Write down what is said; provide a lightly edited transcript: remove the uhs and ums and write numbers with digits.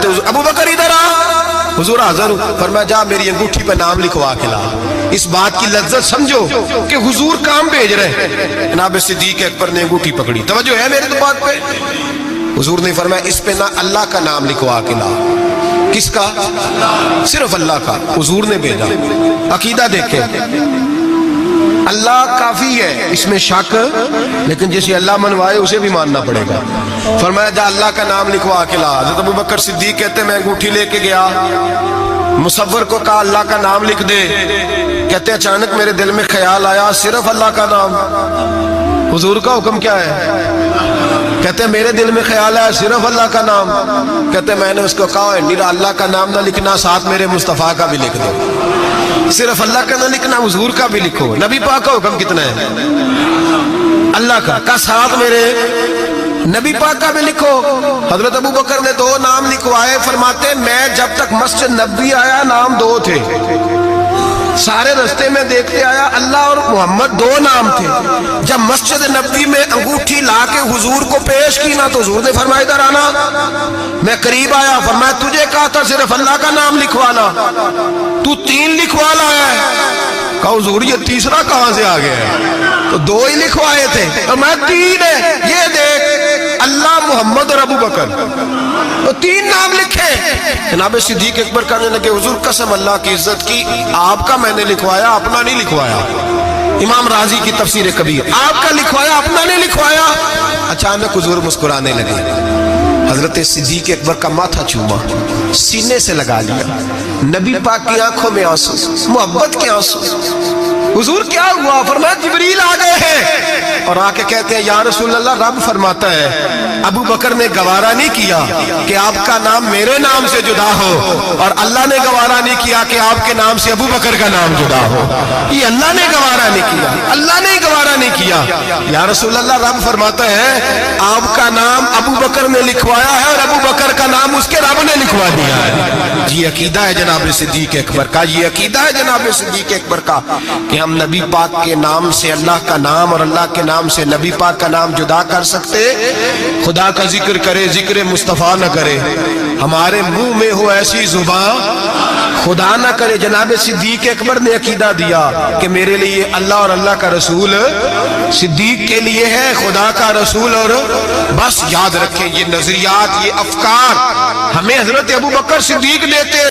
تھے ابو بکر ادھر آ، حضور حاضر ہوں، فرمایا جا میری انگوٹھی پہ نام لکھوا کے لا۔ اس بات کی لذت سمجھو کہ حضور کام بھیج رہے ہیں۔ جناب صدیق اکبر نے انگوٹھی پکڑی، توجہ ہے میرے تو بات پہ؟ حضور نے فرمایا اس پہ نہ اللہ کا نام لکھوا کے لا۔ کس کا؟ صرف اللہ کا۔ حضور نے بھیجا۔ عقیدہ دیکھیں، اللہ کافی ہے، اس میں شک، لیکن جسے اللہ منوائے اسے بھی ماننا پڑے گا۔ فرمایا جا اللہ کا نام لکھوا کے لا۔ حضرت ابو بکر صدیق کہتے ہیں میں انگوٹھی لے کے گیا، مصور کو کہا اللہ کا نام لکھ دے، کہتے ہیں اچانک میرے دل میں خیال آیا صرف اللہ کا نام۔ حضور کا حکم کیا ہے؟ کہتے ہیں میرے دل میں خیال آیا صرف اللہ کا نام۔ کہتے ہیں میں نے اس کو کہا میرا اللہ کا نام نہ لکھنا، ساتھ میرے مصطفیٰ کا بھی لکھ دو۔ صرف اللہ کا نہ لکھنا، حضور کا بھی لکھو۔ نبی پاک کا حکم کتنا ہے؟ اللہ کا ساتھ میرے نبی پاک کا بھی لکھو۔ حضرت ابو بکر نے 2 نام لکھوائے، فرماتے میں جب تک مسجد نبوی آیا نام 2 تھے، سارے رستے میں دیکھتے آیا اللہ اور محمد 2 نام تھے۔ جب مسجد نبوی میں انگوٹھی لا کے حضور کو پیش کی نا تو حضور نے فرمایا ادھر آنا۔ میں قریب آیا، فرمایا تجھے کہا تھا صرف اللہ کا نام لکھوانا، تو 3 لکھوا لایا ہے۔ کہا حضور یہ تیسرا کہاں سے آ گیا ہے؟ تو 2 ہی لکھوائے تھے، میں 3 ہے، یہ دیکھ اللہ محمد اور ابو بکر، تو 3 نام لکھے۔ جناب صدیق اکبر کہنے لگے حضور قسم اللہ کی عزت کی، آپ کا میں نے لکھوایا، اپنا نہیں لکھوایا۔ امام رازی کی تفسیر کبیر، آپ کا لکھوایا اپنا نہیں لکھوایا۔ اچانک حضور مسکرانے لگے، حضرت صدیق اکبر کا ماتھا چوما، سینے سے لگا لیا، نبی پاک کی آنکھوں میں آنسو، محبت کے آنسو۔ حضور کیا ہوا؟ فرمایا جبریل آ گئے ہیں اور آ کے کہتے ہیں یا رسول اللہ رب فرماتا ہے ابو بکر نے گوارا نہیں کیا کہ آپ کا نام میرے نام سے جدا ہو، اور اللہ نے گوارا نہیں کیا کہ آپ کے نام سے ابو بکر کا نام جدا ہو۔ یہ اللہ نے گوارا نہیں کیا، اللہ نے گوارا نہیں کیا۔ یا رسول اللہ رب فرماتا ہے آپ کا نام ابو بکر نے لکھوایا ہے اور ابو بکر کا نام اس کے رب نے لکھوا دیا ہے۔ یہ عقیدہ ہے جناب صدیق اکبر کا، یہ عقیدہ ہے جناب صدیق اکبر کا کہ ہم نبی پاک کے نام سے اللہ کا نام اور اللہ کے نام سے نبی پاک کا نام جدا کر سکتے؟ خدا کا ذکر کرے ذکر مصطفیٰ نہ کرے، ہمارے منہ میں ہو ایسی زبان خدا نہ کرے۔ جناب صدیق اکبر نے عقیدہ دیا کہ میرے لیے اللہ اور اللہ کا رسول، صدیق کے لیے ہے خدا کا رسول۔ اور بس یاد رکھیں یہ نظریات، یہ افکار ہمیں حضرت ابو بکر صدیق دیتے